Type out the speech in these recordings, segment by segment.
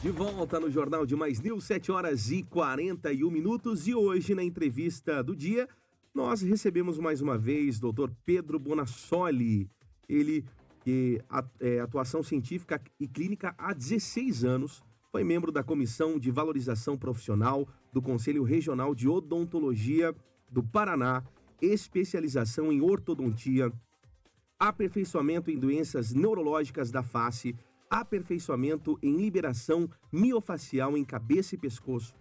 De volta no Jornal de Mais News, 7h41. E hoje, na entrevista do dia, nós recebemos mais uma vez o Dr. Pedro Bonassoli. Ele, que atuação científica e clínica há 16 anos, foi membro da Comissão de Valorização Profissional do Conselho Regional de Odontologia do Paraná, especialização em ortodontia, aperfeiçoamento em doenças neurológicas da face, aperfeiçoamento em liberação miofacial em cabeça e pescoço,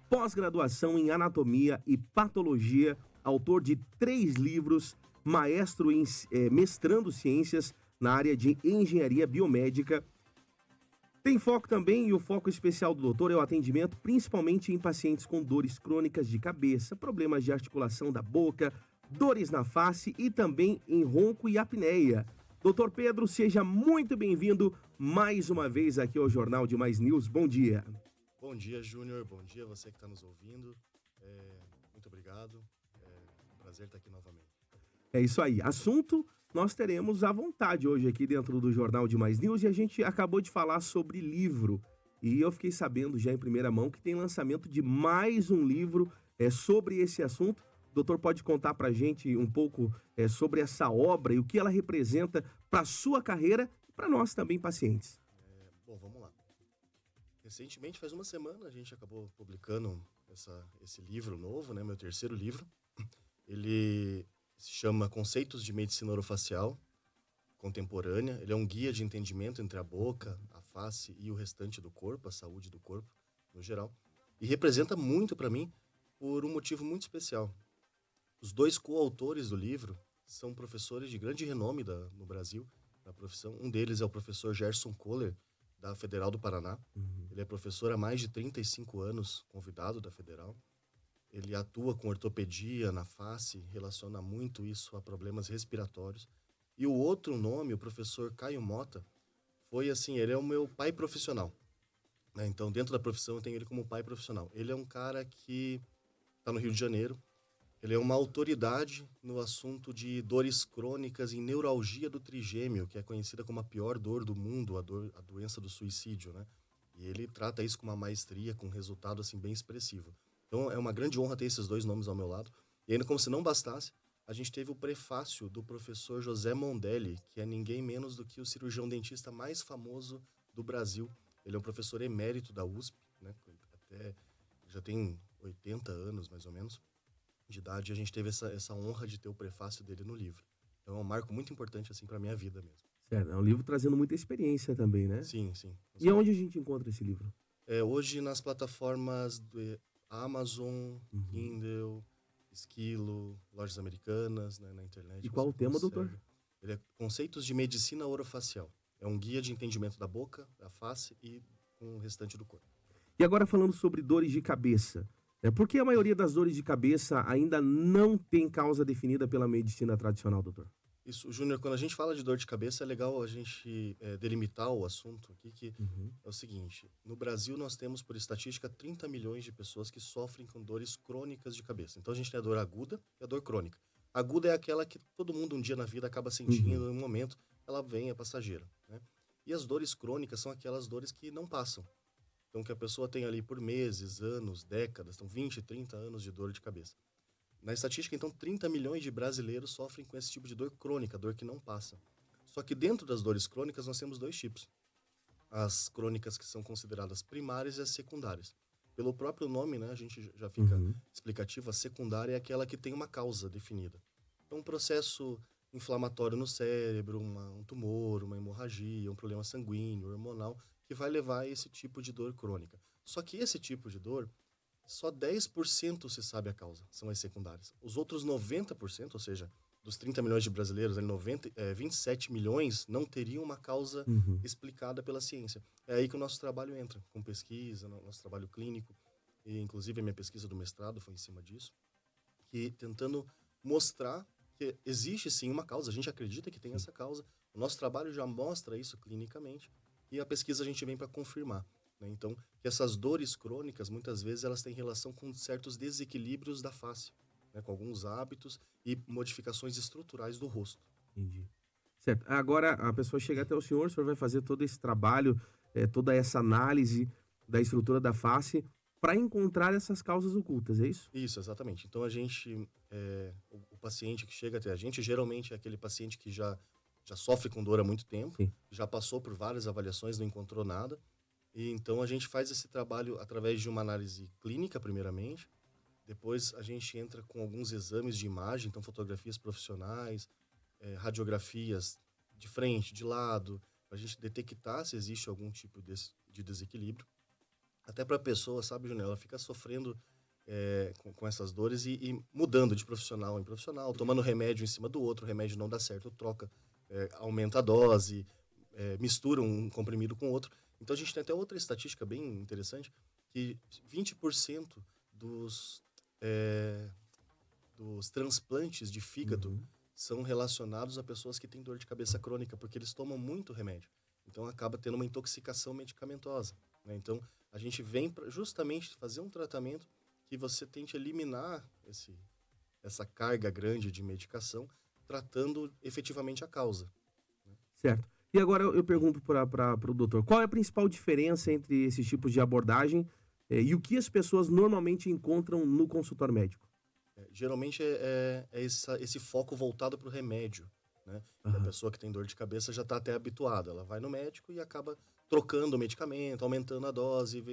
pós-graduação em anatomia e patologia, autor de 3 livros, maestro em mestrando ciências na área de engenharia biomédica. Tem foco também, e o foco especial do doutor é o atendimento principalmente em pacientes com dores crônicas de cabeça, problemas de articulação da boca, dores na face e também em ronco e apneia. Doutor Pedro, seja muito bem-vindo mais uma vez aqui ao Jornal de Mais News. Bom dia. Bom dia, Júnior. Bom dia você que está nos ouvindo. Muito obrigado. Um prazer estar aqui novamente. É isso aí. Assunto nós teremos à vontade hoje aqui dentro do Jornal de Mais News, e a gente acabou de falar sobre livro. E eu fiquei sabendo já em primeira mão que tem lançamento de mais um livro sobre esse assunto. O doutor pode contar pra gente um pouco sobre essa obra e o que ela representa para sua carreira e para nós também, pacientes. Bom, vamos lá. Recentemente, faz uma semana, a gente acabou publicando esse livro novo, né? Meu terceiro livro. Ele se chama Conceitos de Medicina Orofacial Contemporânea. Ele é um guia de entendimento entre a boca, a face e o restante do corpo, a saúde do corpo no geral. E representa muito para mim por um motivo muito especial. Os 2 coautores do livro são professores de grande renome no Brasil, na profissão. Um deles é o professor Gerson Kohler, da Federal do Paraná. Ele é professor há mais de 35 anos, convidado da Federal. Ele atua com ortopedia na face, relaciona muito isso a problemas respiratórios. E o outro nome, o professor Caio Mota, ele é o meu pai profissional. Então, dentro da profissão, eu tenho ele como pai profissional. Ele é um cara que está no Rio de Janeiro. Ele é uma autoridade no assunto de dores crônicas e neuralgia do trigêmeo, que é conhecida como a pior dor do mundo, a doença do suicídio, né? E ele trata isso com uma maestria, com um resultado assim, bem expressivo. Então é uma grande honra ter esses 2 nomes ao meu lado. E ainda como se não bastasse, a gente teve o prefácio do professor José Mondelli, que é ninguém menos do que o cirurgião dentista mais famoso do Brasil. Ele é um professor emérito da USP, né? Até já tem 80 anos, mais ou menos, de idade. A gente teve essa honra de ter o prefácio dele no livro. Então é um marco muito importante assim, para a minha vida mesmo. Certo, é um livro trazendo muita experiência também, né? Sim, sim. E onde a gente encontra esse livro? Hoje nas plataformas do Amazon, Kindle, Esquilo, lojas americanas, né, na internet. E qual o tema, doutor? Ele é Conceitos de Medicina Orofacial. É um guia de entendimento da boca, da face e com o restante do corpo. E agora falando sobre dores de cabeça. Por que a maioria das dores de cabeça ainda não tem causa definida pela medicina tradicional, doutor? Isso, Júnior, quando a gente fala de dor de cabeça, é legal a gente delimitar o assunto aqui, que é o seguinte: no Brasil nós temos, por estatística, 30 milhões de pessoas que sofrem com dores crônicas de cabeça. Então a gente tem a dor aguda e a dor crônica. A aguda é aquela que todo mundo um dia na vida acaba sentindo, em um momento, ela vem, é passageira, né? E as dores crônicas são aquelas dores que não passam. Então que a pessoa tem ali por meses, anos, décadas, então 20, 30 anos de dor de cabeça. Na estatística, então, 30 milhões de brasileiros sofrem com esse tipo de dor crônica, dor que não passa. Só que dentro das dores crônicas nós temos 2 tipos. As crônicas que são consideradas primárias e as secundárias. Pelo próprio nome, né, a gente já fica explicativo. A secundária é aquela que tem uma causa definida. Então, um processo inflamatório no cérebro, um tumor, uma hemorragia, um problema sanguíneo, hormonal, que vai levar a esse tipo de dor crônica. Só que esse tipo de dor, só 10% se sabe a causa, são as secundárias. Os outros 90%, ou seja, dos 30 milhões de brasileiros, 27 milhões não teriam uma causa explicada pela ciência. É aí que o nosso trabalho entra, com pesquisa, nosso trabalho clínico, e inclusive a minha pesquisa do mestrado foi em cima disso, que tentando mostrar que existe sim uma causa, a gente acredita que tem essa causa, o nosso trabalho já mostra isso clinicamente, e a pesquisa a gente vem para confirmar. Né? Então, que essas dores crônicas, muitas vezes, elas têm relação com certos desequilíbrios da face, né? Com alguns hábitos e modificações estruturais do rosto. Entendi. Certo. Agora, a pessoa chega até o senhor vai fazer todo esse trabalho, toda essa análise. da estrutura da face para encontrar essas causas ocultas, é isso? Isso, exatamente. Então a gente, o paciente que chega até a gente, geralmente é aquele paciente que já sofre com dor há muito tempo, Sim. já passou por várias avaliações, não encontrou nada. E então a gente faz esse trabalho através de uma análise clínica, primeiramente. Depois a gente entra com alguns exames de imagem, então fotografias profissionais, radiografias de frente, de lado, para a gente detectar se existe algum tipo de desequilíbrio. Até para a pessoa, sabe, Júnior, ela fica sofrendo com essas dores e mudando de profissional em profissional, tomando remédio em cima do outro, o remédio não dá certo, troca, aumenta a dose, mistura um comprimido com outro. Então a gente tem até outra estatística bem interessante, que 20% dos, eh, dos transplantes de fígado Uhum. são relacionados a pessoas que têm dor de cabeça crônica, porque eles tomam muito remédio. Então acaba tendo uma intoxicação medicamentosa, né? Então a gente vem pra justamente fazer um tratamento que você tente eliminar essa carga grande de medicação, tratando efetivamente a causa. Certo. E agora eu pergunto para o doutor, qual é a principal diferença entre esses tipos de abordagem, e o que as pessoas normalmente encontram no consultório médico? Geralmente esse foco voltado para o remédio, né? Que a Aham. pessoa que tem dor de cabeça já está até habituada. Ela vai no médico e acaba trocando o medicamento, aumentando a dose,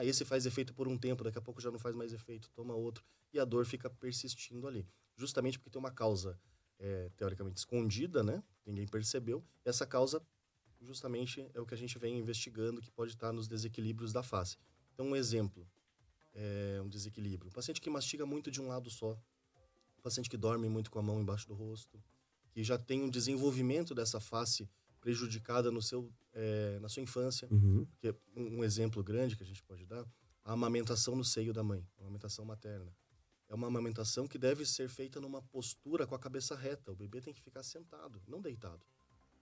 esse faz efeito por um tempo, daqui a pouco já não faz mais efeito, toma outro, e a dor fica persistindo ali. Justamente porque tem uma causa, teoricamente escondida, né? Ninguém percebeu. E essa causa, justamente, é o que a gente vem investigando, que pode estar nos desequilíbrios da face. Então, um exemplo, um desequilíbrio. Um paciente que mastiga muito de um lado só, um paciente que dorme muito com a mão embaixo do rosto, que já tem um desenvolvimento dessa face prejudicada na sua infância. Uhum. Porque um exemplo grande que a gente pode dar, a amamentação no seio da mãe, a amamentação materna. É uma amamentação que deve ser feita numa postura com a cabeça reta. O bebê tem que ficar sentado, não deitado.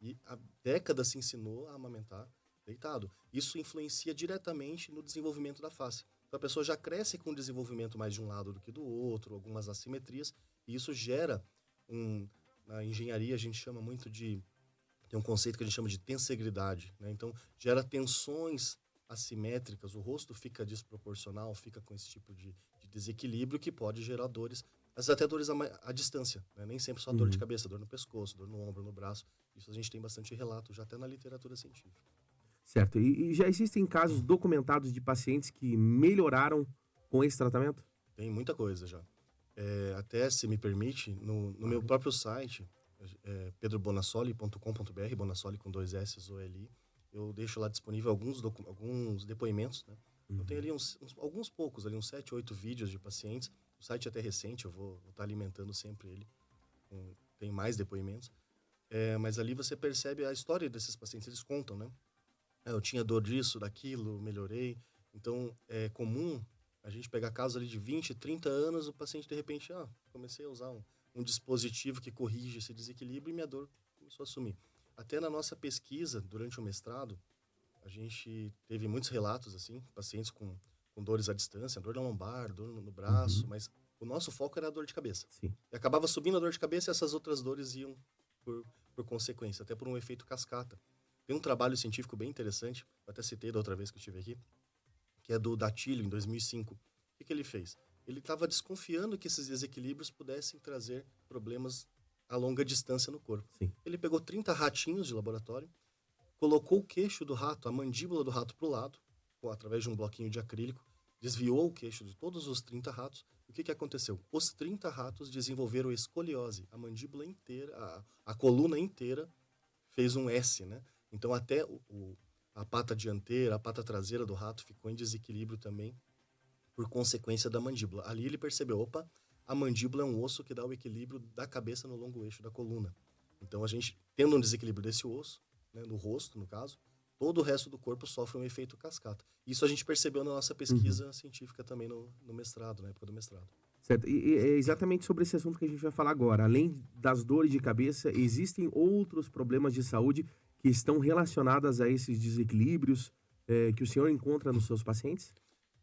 E há décadas se ensinou a amamentar deitado. Isso influencia diretamente no desenvolvimento da face. Então a pessoa já cresce com um desenvolvimento mais de um lado do que do outro, algumas assimetrias, e isso gera na engenharia a gente chama muito de, tem um conceito que a gente chama de tensegridade, né? Então gera tensões assimétricas, o rosto fica desproporcional, fica com esse tipo de desequilíbrio que pode gerar dores, às vezes até dores à distância, né? Nem sempre só dor de Uhum. cabeça, dor no pescoço, dor no ombro, no braço. Isso a gente tem bastante relato já até na literatura científica. Certo. E já existem casos documentados de pacientes que melhoraram com esse tratamento? Tem muita coisa já. Até, se me permite, no meu Claro. próprio site, pedrobonassoli.com.br, Bonassoli com dois S, O-L-I, eu deixo lá disponível alguns depoimentos, né? Eu tenho Uhum. ali alguns poucos, ali uns 7, 8 vídeos de pacientes. O site é até recente, eu vou estar alimentando sempre ele. Tem mais depoimentos. Mas ali você percebe a história desses pacientes, eles contam, né? Eu tinha dor disso, daquilo, melhorei. Então, é comum a gente pegar casos ali de 20, 30 anos, o paciente de repente, comecei a usar um dispositivo que corrige esse desequilíbrio e minha dor começou a sumir. Até na nossa pesquisa, durante o mestrado, a gente teve muitos relatos, assim, pacientes com dores à distância, dor na lombar, dor no braço, Uhum. mas o nosso foco era a dor de cabeça. Sim. E acabava subindo a dor de cabeça e essas outras dores iam por, por consequência, até por um efeito cascata. Tem um trabalho científico bem interessante, eu até citei da outra vez que eu estive aqui, que é do Datilio, em 2005. O que ele fez? Ele estava desconfiando que esses desequilíbrios pudessem trazer problemas a longa distância no corpo. Sim. Ele pegou 30 ratinhos de laboratório, colocou o queixo do rato, a mandíbula do rato para o lado, através de um bloquinho de acrílico, desviou o queixo de todos os 30 ratos. O que aconteceu? Os 30 ratos desenvolveram escoliose, a mandíbula inteira, a coluna inteira fez um S, né? Então até a pata dianteira, a pata traseira do rato ficou em desequilíbrio também por consequência da mandíbula. Ali ele percebeu, opa, a mandíbula é um osso que dá o equilíbrio da cabeça no longo eixo da coluna. Então a gente, tendo um desequilíbrio desse osso, né, no rosto, no caso, todo o resto do corpo sofre um efeito cascata. Isso a gente percebeu na nossa Uhum. pesquisa científica também no mestrado, na época do mestrado. Certo. E é exatamente sobre esse assunto que a gente vai falar agora. Além das dores de cabeça, existem outros problemas de saúde que estão relacionados a esses desequilíbrios, que o senhor encontra nos seus pacientes?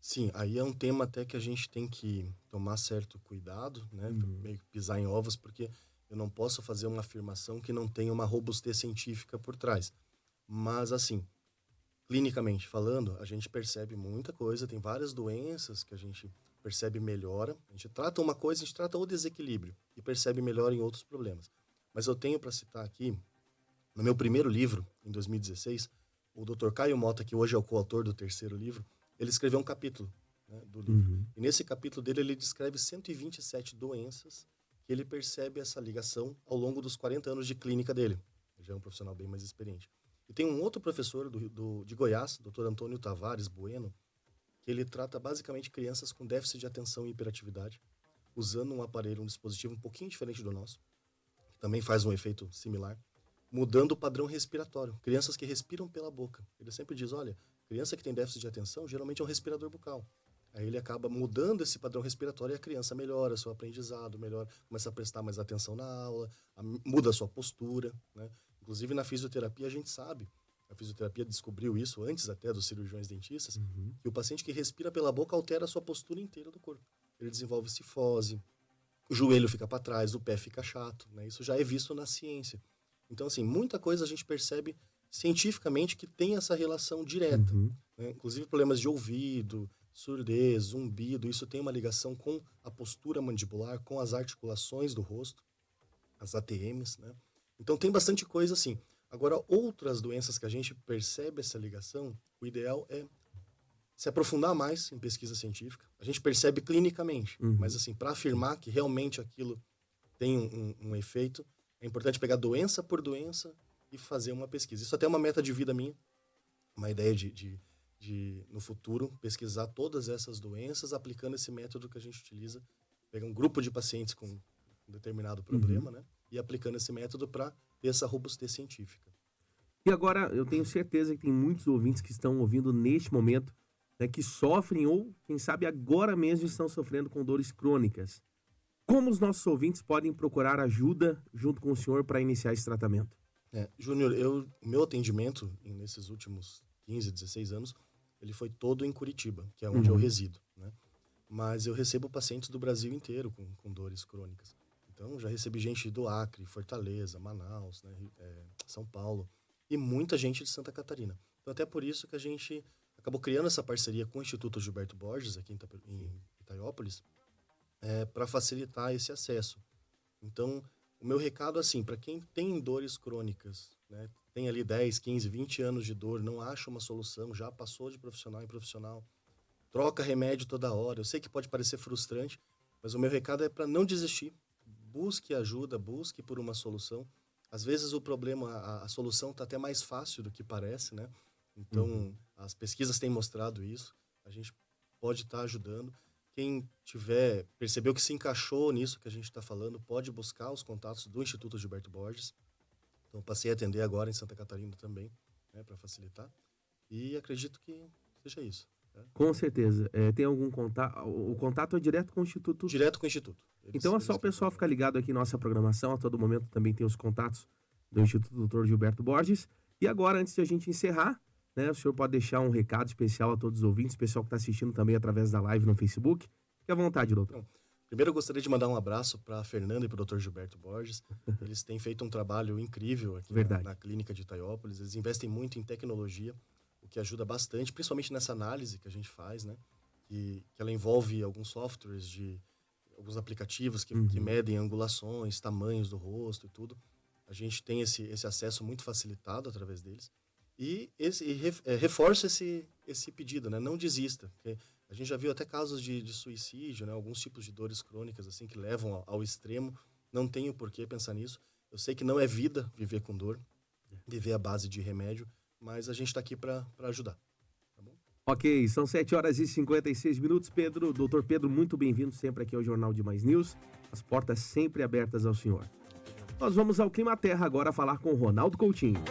Sim, aí é um tema até que a gente tem que tomar certo cuidado, né? Uhum. Meio que pisar em ovos, porque eu não posso fazer uma afirmação que não tenha uma robustez científica por trás. Mas, assim, clinicamente falando, a gente percebe muita coisa, tem várias doenças que a gente percebe melhora. A gente trata uma coisa, a gente trata o desequilíbrio e percebe melhor em outros problemas. Mas eu tenho para citar aqui, no meu primeiro livro, em 2016, o Dr. Caio Mota, que hoje é o coautor do terceiro livro, ele escreveu um capítulo, né, do livro. E nesse capítulo dele, ele descreve 127 doenças que ele percebe essa ligação ao longo dos 40 anos de clínica dele. Ele já é um profissional bem mais experiente. E tem um outro professor de Goiás, Dr. Antônio Tavares Bueno, que ele trata basicamente crianças com déficit de atenção e hiperatividade, usando um aparelho, um dispositivo um pouquinho diferente do nosso, que também faz um efeito similar, mudando o padrão respiratório. Crianças que respiram pela boca. Ele sempre diz, olha, criança que tem déficit de atenção geralmente é um respirador bucal. Aí ele acaba mudando esse padrão respiratório e a criança melhora seu aprendizado, melhora, começa a prestar mais atenção na aula, muda a sua postura, né? Inclusive na fisioterapia a gente sabe, a fisioterapia descobriu isso antes até dos cirurgiões dentistas, que o paciente que respira pela boca altera a sua postura inteira do corpo. Ele desenvolve cifose, o joelho fica para trás, o pé fica chato, né? Isso já é visto na ciência. Então, assim, muita coisa a gente percebe cientificamente que tem essa relação direta, né? Inclusive problemas de ouvido, surdez, zumbido, isso tem uma ligação com a postura mandibular, com as articulações do rosto, as ATMs, né? Então tem bastante coisa assim. Agora, outras doenças que a gente percebe essa ligação, o ideal é se aprofundar mais em pesquisa científica. A gente percebe clinicamente, mas assim, para afirmar que realmente aquilo tem um efeito, é importante pegar doença por doença e fazer uma pesquisa. Isso até é uma meta de vida minha, uma ideia de no futuro, pesquisar todas essas doenças aplicando esse método que a gente utiliza, pegar um grupo de pacientes com um determinado problema, né? E aplicando esse método para ter essa robustez científica. E agora, eu tenho certeza que tem muitos ouvintes que estão ouvindo neste momento, né, que sofrem ou, quem sabe, agora mesmo estão sofrendo com dores crônicas. Como os nossos ouvintes podem procurar ajuda junto com o senhor para iniciar esse tratamento? Júnior, o meu atendimento nesses últimos 15, 16 anos, ele foi todo em Curitiba, que é onde eu resido, né? Mas eu recebo pacientes do Brasil inteiro com dores crônicas. Então, já recebi gente do Acre, Fortaleza, Manaus, né, São Paulo, e muita gente de Santa Catarina. Então, até por isso que a gente acabou criando essa parceria com o Instituto Gilberto Borges, aqui em Itaiópolis, para facilitar esse acesso. Então, o meu recado, assim, para quem tem dores crônicas, né, tem ali 10, 15, 20 anos de dor, não acha uma solução, já passou de profissional em profissional, troca remédio toda hora. Eu sei que pode parecer frustrante, mas o meu recado é para não desistir. Busque ajuda, busque por uma solução. Às vezes o problema, a solução está até mais fácil do que parece, né? Então, as pesquisas têm mostrado isso. A gente pode estar ajudando. Quem percebeu que se encaixou nisso que a gente está falando, pode buscar os contatos do Instituto Gilberto Borges. Então, passei a atender agora em Santa Catarina também, né, para facilitar. E acredito que seja isso. Né? Com certeza. Tem algum contato? O contato é direto com o Instituto? Direto com o Instituto. Então é só o pessoal ficar ligado aqui em nossa programação. A todo momento também tem os contatos do Instituto Dr. Gilberto Borges. E agora, antes de a gente encerrar, né, o senhor pode deixar um recado especial a todos os ouvintes, pessoal que está assistindo também através da live no Facebook. Fique à vontade, doutor. Primeiro, eu gostaria de mandar um abraço para a Fernanda e para o Dr. Gilberto Borges. Eles têm feito um trabalho incrível aqui na clínica de Itaiópolis. Eles investem muito em tecnologia, o que ajuda bastante, principalmente nessa análise que a gente faz, né? Que ela envolve alguns softwares, alguns aplicativos que medem angulações, tamanhos do rosto e tudo. A gente tem esse acesso muito facilitado através deles. E reforça esse pedido, né? Não desista. A gente já viu até casos de suicídio, né? Alguns tipos de dores crônicas assim, que levam ao extremo. Não tenho por que pensar nisso. Eu sei que não é vida viver com dor, viver à base de remédio, mas a gente está aqui para ajudar. Tá bom? Ok, são 7h56, Pedro. Doutor Pedro, muito bem-vindo sempre aqui ao Jornal de Mais News. As portas sempre abertas ao senhor. Nós vamos ao Clima Terra agora falar com o Ronaldo Coutinho.